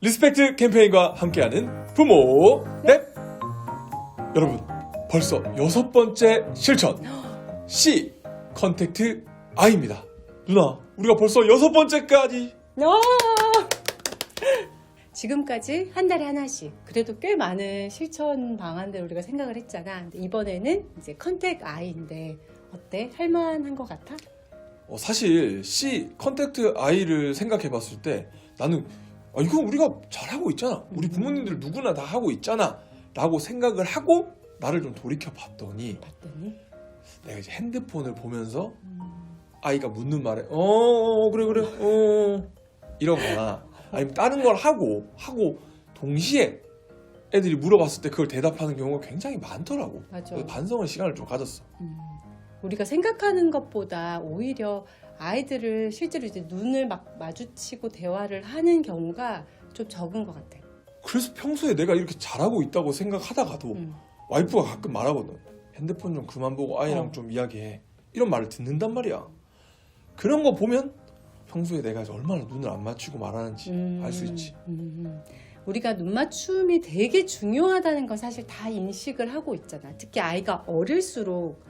리스펙트 캠페인과 함께하는 부모 랩. 여러분, 벌써 6번째 실천 C 컨택트 I입니다. 누나, 우리가 벌써 6번째까지. 지금까지 한 달에 하나씩 그래도 꽤 많은 실천 방안들 우리가 생각을 했잖아. 근데 이번에는 이제 컨택 I인데 어때? 할만한 것 같아? 사실 C 컨택트 I를 생각해 봤을 때 나는 이거 우리가 잘하고 있잖아, 우리 부모님들 누구나 다 하고 있잖아 라고 생각을 하고 나를 좀 돌이켜 봤더니 내가 이제 핸드폰을 보면서 아이가 묻는 말에 그래 이러거나 아니면 다른 걸 하고 동시에 애들이 물어봤을 때 그걸 대답하는 경우가 굉장히 많더라고. 맞아. 그래서 반성할 시간을 좀 가졌어. 우리가 생각하는 것보다 오히려 아이들을 실제로 이제 눈을 막 마주치고 대화를 하는 경우가 좀 적은 것 같아. 그래서 평소에 내가 이렇게 잘하고 있다고 생각하다가도 와이프가 가끔 말하거든. 핸드폰 좀 그만 보고 아이랑 좀 이야기해, 이런 말을 듣는단 말이야. 그런 거 보면 평소에 내가 얼마나 눈을 안 맞추고 말하는지 알 수 있지. 우리가 눈 맞춤이 되게 중요하다는 건 사실 다 인식을 하고 있잖아. 특히 아이가 어릴수록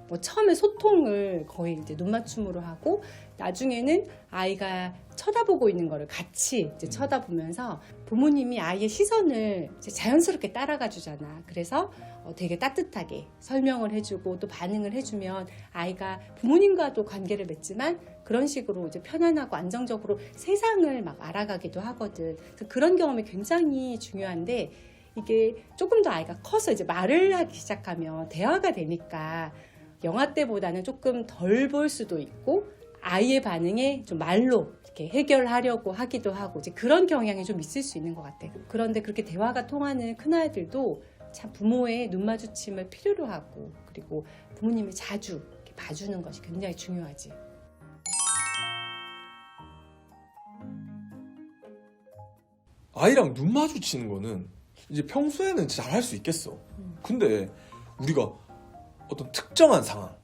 뭐 처음에 소통을 거의 이제 눈 맞춤으로 하고 나중에는 아이가 쳐다보고 있는 거를 같이 이제 쳐다보면서 부모님이 아이의 시선을 이제 자연스럽게 따라가 주잖아. 그래서 되게 따뜻하게 설명을 해주고 또 반응을 해주면 아이가 부모님과도 관계를 맺지만 그런 식으로 이제 편안하고 안정적으로 세상을 막 알아가기도 하거든. 그래서 그런 경험이 굉장히 중요한데 이게 조금 더 아이가 커서 이제 말을 하기 시작하면 대화가 되니까 영화 때보다는 조금 덜 볼 수도 있고 아이의 반응에 좀 말로 이렇게 해결하려고 하기도 하고 이제 그런 경향이 좀 있을 수 있는 것 같아. 그런데 그렇게 대화가 통하는 큰아이들도 참 부모의 눈 마주침을 필요로 하고 그리고 부모님이 자주 이렇게 봐주는 것이 굉장히 중요하지. 아이랑 눈 마주치는 거는 이제 평소에는 잘 할 수 있겠어. 근데 우리가 어떤 특정한 상황,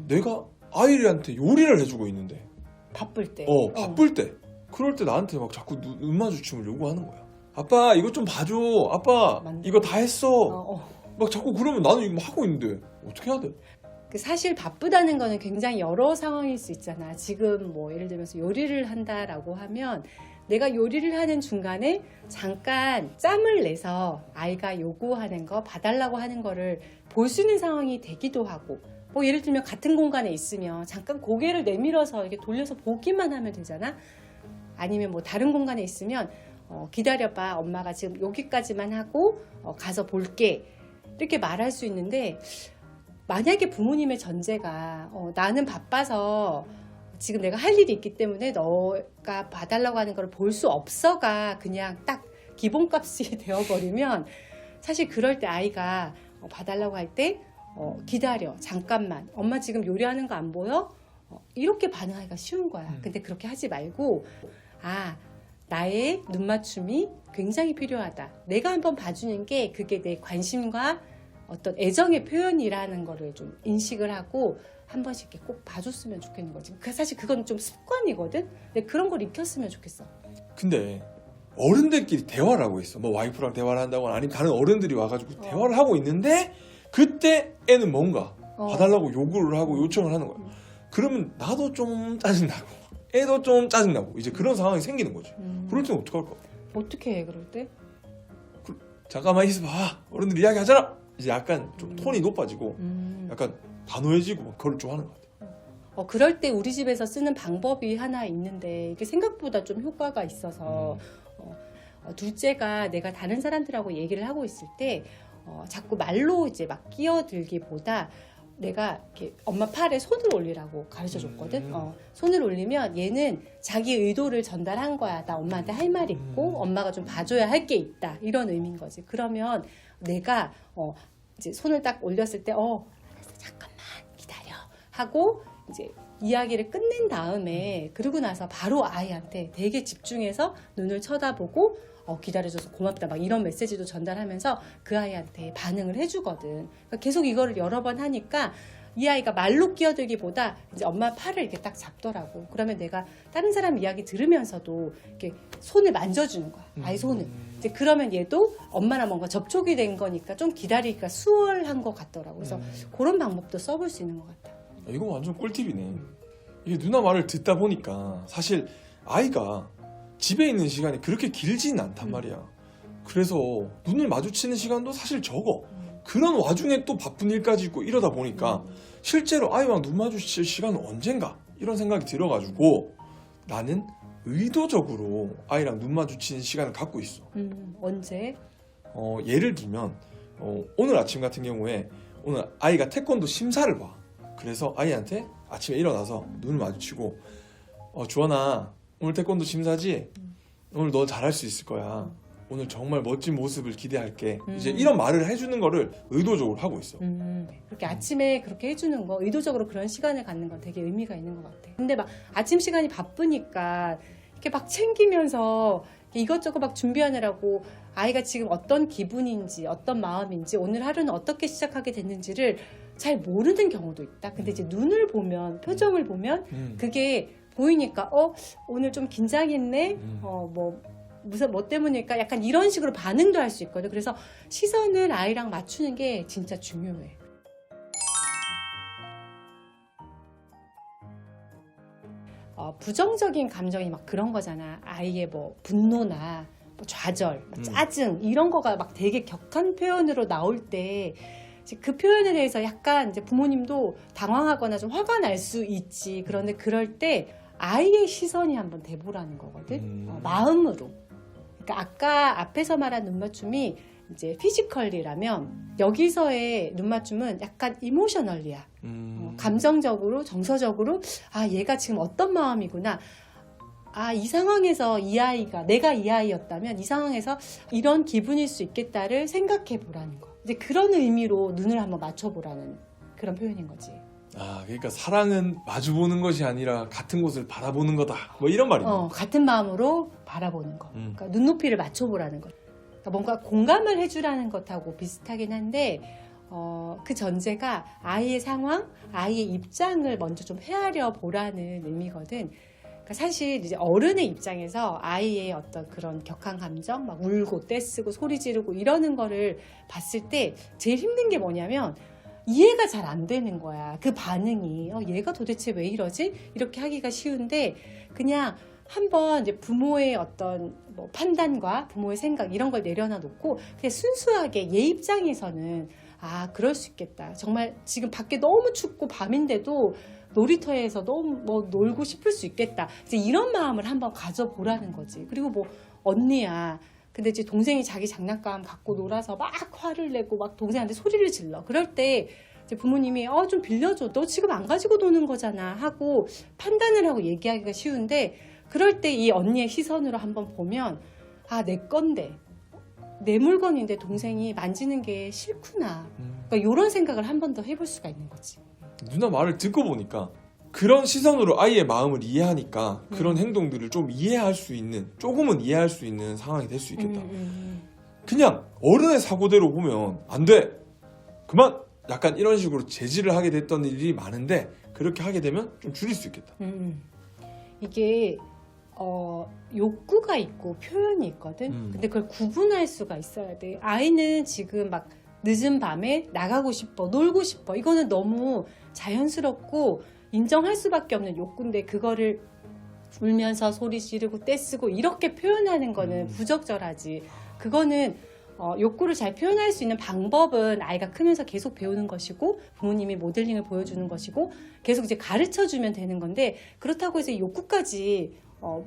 내가 아이한테 요리를 해주고 있는데 바쁠 때 바쁠 때 그럴 때 나한테 막 자꾸 눈 마주침을 요구하는 거야. 아빠 이것 좀 봐줘, 아빠 이거 다 했어. 막 자꾸 그러면 나는 이거 하고 있는데 어떻게 해야 돼? 사실 바쁘다는 거는 굉장히 여러 상황일 수 있잖아. 지금 뭐 예를 들면서 요리를 한다라고 하면 내가 요리를 하는 중간에 잠깐 짬을 내서 아이가 요구하는 거, 봐달라고 하는 거를 볼 수 있는 상황이 되기도 하고, 뭐 예를 들면 같은 공간에 있으면 잠깐 고개를 내밀어서 이렇게 돌려서 보기만 하면 되잖아. 아니면 뭐 다른 공간에 있으면 기다려봐, 엄마가 지금 여기까지만 하고 가서 볼게, 이렇게 말할 수 있는데, 만약에 부모님의 전제가 나는 바빠서 지금 내가 할 일이 있기 때문에 너가 봐달라고 하는 걸 볼 수 없어가 그냥 딱 기본값이 되어버리면 사실 그럴 때 아이가 봐달라고 할 때 기다려, 잠깐만, 엄마 지금 요리하는 거 안 보여? 이렇게 반응하기가 쉬운 거야. 근데 그렇게 하지 말고 나의 눈 맞춤이 굉장히 필요하다, 내가 한번 봐주는 게 그게 내 관심과 어떤 애정의 표현이라는 거를 좀 인식을 하고 한 번씩 이렇게 꼭 봐줬으면 좋겠는 거지. 사실 그건 좀 습관이거든. 근데 그런 걸 익혔으면 좋겠어. 근데 어른들끼리 대화를 하고 있어. 뭐 와이프랑 대화를 한다거나 아니면 다른 어른들이 와가지고 대화를 하고 있는데 그때 애는 뭔가 봐달라고 요구를 하고 요청을 하는 거야. 그러면 나도 좀 짜증나고 애도 좀 짜증나고 이제 그런 상황이 생기는 거지. 그럴 때는 어떡할까? 어떻게 해 그럴 때? 잠깐만 있어봐, 어른들 이야기하잖아. 이제 약간 좀 톤이 높아지고 약간 단호해지고 그걸 좀 하는 것 같아. 그럴 때 우리 집에서 쓰는 방법이 하나 있는데 이게 생각보다 좀 효과가 있어서 둘째가 내가 다른 사람들하고 얘기를 하고 있을 때 자꾸 말로 이제 막 끼어들기보다 내가 이렇게 엄마 팔에 손을 올리라고 가르쳐 줬거든. 손을 올리면 얘는 자기 의도를 전달한 거야. 나 엄마한테 할 말이 있고 엄마가 좀 봐줘야 할 게 있다, 이런 의미인 거지. 그러면 내가 이제 손을 딱 올렸을 때 알았어, 잠깐만 기다려 하고 이제 이야기를 끝낸 다음에 그러고 나서 바로 아이한테 되게 집중해서 눈을 쳐다보고 기다려줘서 고맙다 막 이런 메시지도 전달하면서 그 아이한테 반응을 해주거든. 그러니까 계속 이거를 여러 번 하니까 이 아이가 말로 끼어들기보다 이제 엄마 팔을 이렇게 딱 잡더라고. 그러면 내가 다른 사람 이야기 들으면서도 이렇게 손을 만져주는 거야. 아이 손을. 이제 그러면 얘도 엄마랑 뭔가 접촉이 된 거니까 좀 기다리기가 수월한 것 같더라고. 그래서 그런 방법도 써볼 수 있는 것 같아. 이거 완전 꿀팁이네. 이게 누나 말을 듣다 보니까 사실 아이가 집에 있는 시간이 그렇게 길지는 않단 말이야. 그래서 눈을 마주치는 시간도 사실 적어. 그런 와중에 또 바쁜 일까지 있고 이러다 보니까 실제로 아이랑 눈 마주칠 시간은 언젠가 이런 생각이 들어가지고 나는 의도적으로 아이랑 눈 마주치는 시간을 갖고 있어. 언제? 예를 들면 오늘 아침 같은 경우에 오늘 아이가 태권도 심사를 봐. 그래서 아이한테 아침에 일어나서 눈을 마주치고 주원아 오늘 태권도 심사지? 오늘 너 잘할 수 있을 거야. 오늘 정말 멋진 모습을 기대할게. 이제 이런 말을 해주는 거를 의도적으로 하고 있어. 그렇게 아침에 그렇게 해주는 거, 의도적으로 그런 시간을 갖는 건 되게 의미가 있는 것 같아. 근데 막 아침 시간이 바쁘니까 이렇게 막 챙기면서 이것저것 막 준비하느라고 아이가 지금 어떤 기분인지, 어떤 마음인지, 오늘 하루는 어떻게 시작하게 됐는지를 잘 모르는 경우도 있다. 근데 이제 눈을 보면, 표정을 보면 그게 보이니까 오늘 좀 긴장했네. 무슨 뭐 때문일까? 약간 이런 식으로 반응도 할 수 있거든. 그래서 시선을 아이랑 맞추는 게 진짜 중요해. 부정적인 감정이 막 그런 거잖아. 아이의 뭐 분노나 뭐 좌절, 짜증 이런 거가 막 되게 격한 표현으로 나올 때 그 표현에 대해서 약간 이제 부모님도 당황하거나 좀 화가 날 수 있지. 그런데 그럴 때 아이의 시선이 한번 돼보라는 거거든. 마음으로. 그러니까 아까 앞에서 말한 눈맞춤이 이제 피지컬리라면 여기서의 눈맞춤은 약간 이모셔널리야. 감정적으로, 정서적으로 얘가 지금 어떤 마음이구나. 이 상황에서 이 아이가 내가 이 아이였다면 이 상황에서 이런 기분일 수 있겠다를 생각해 보라는 거. 이제 그런 의미로 눈을 한번 맞춰보라는 그런 표현인 거지. 그러니까 사랑은 마주보는 것이 아니라 같은 곳을 바라보는 거다. 뭐 이런 말이네. 같은 마음으로 바라보는 거. 그러니까 눈높이를 맞춰보라는 거. 그러니까 뭔가 공감을 해주라는 것하고 비슷하긴 한데 그 전제가 아이의 상황, 아이의 입장을 먼저 좀 헤아려 보라는 의미거든. 그러니까 사실 이제 어른의 입장에서 아이의 어떤 그런 격한 감정, 막 울고 떼쓰고 소리 지르고 이러는 거를 봤을 때 제일 힘든 게 뭐냐면 이해가 잘 안 되는 거야. 그 반응이 얘가 도대체 왜 이러지? 이렇게 하기가 쉬운데 그냥 한번 이제 부모의 어떤 뭐 판단과 부모의 생각 이런 걸 내려놔 놓고 그냥 순수하게 얘 입장에서는 그럴 수 있겠다. 정말 지금 밖에 너무 춥고 밤인데도 놀이터에서 너무 뭐 놀고 싶을 수 있겠다. 이제 이런 마음을 한번 가져보라는 거지. 그리고 뭐 언니야. 근데 이제 동생이 자기 장난감 갖고 놀아서 막 화를 내고 막 동생한테 소리를 질러. 그럴 때 이제 부모님이 좀 빌려줘. 너 지금 안 가지고 노는 거잖아 하고 판단을 하고 얘기하기가 쉬운데 그럴 때 이 언니의 시선으로 한번 보면 내 건데 내 물건인데 동생이 만지는 게 싫구나. 그러니까 이런 생각을 한 번 더 해볼 수가 있는 거지. 누나 말을 듣고 보니까 그런 시선으로 아이의 마음을 이해하니까 그런 행동들을 좀 이해할 수 있는, 조금은 이해할 수 있는 상황이 될 수 있겠다. 그냥 어른의 사고대로 보면 안 돼, 그만, 약간 이런 식으로 제지를 하게 됐던 일이 많은데 그렇게 하게 되면 좀 줄일 수 있겠다. 이게 욕구가 있고 표현이 있거든. 근데 그걸 구분할 수가 있어야 돼. 아이는 지금 막 늦은 밤에 나가고 싶어, 놀고 싶어. 이거는 너무 자연스럽고 인정할 수밖에 없는 욕구인데 그거를 울면서 소리 지르고 떼쓰고 이렇게 표현하는 거는 부적절하지. 그거는 욕구를 잘 표현할 수 있는 방법은 아이가 크면서 계속 배우는 것이고 부모님이 모델링을 보여주는 것이고 계속 이제 가르쳐주면 되는 건데 그렇다고 해서 욕구까지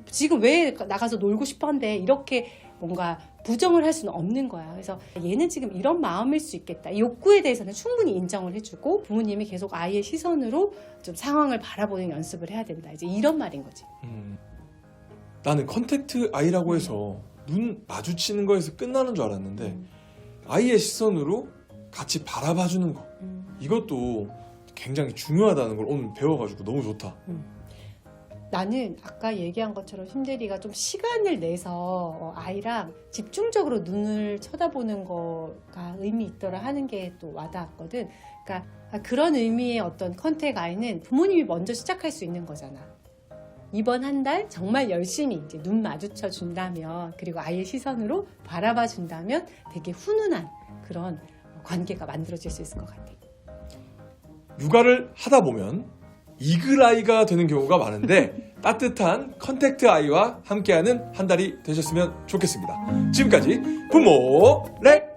지금 왜 나가서 놀고 싶어 한대 이렇게 뭔가 부정을 할 수는 없는 거야. 그래서 얘는 지금 이런 마음일 수 있겠다. 이 욕구에 대해서는 충분히 인정을 해주고 부모님이 계속 아이의 시선으로 좀 상황을 바라보는 연습을 해야 된다. 이제 이런 말인 거지. 나는 컨택트 아이라고 해서 눈 마주치는 거에서 끝나는 줄 알았는데 아이의 시선으로 같이 바라봐주는 거 이것도 굉장히 중요하다는 걸 오늘 배워가지고 너무 좋다. 나는 아까 얘기한 것처럼 심대리가 좀 시간을 내서 아이랑 집중적으로 눈을 쳐다보는 거가 의미 있더라 하는 게 또 와닿았거든. 그러니까 그런 의미의 어떤 컨택 아이는 부모님이 먼저 시작할 수 있는 거잖아. 이번 한 달 정말 열심히 이제 눈 마주쳐 준다면, 그리고 아이의 시선으로 바라봐 준다면 되게 훈훈한 그런 관계가 만들어질 수 있을 것 같아. 육아를 하다 보면 이글 아이가 되는 경우가 많은데 따뜻한 컨택트 아이와 함께하는 한 달이 되셨으면 좋겠습니다. 지금까지 부모랩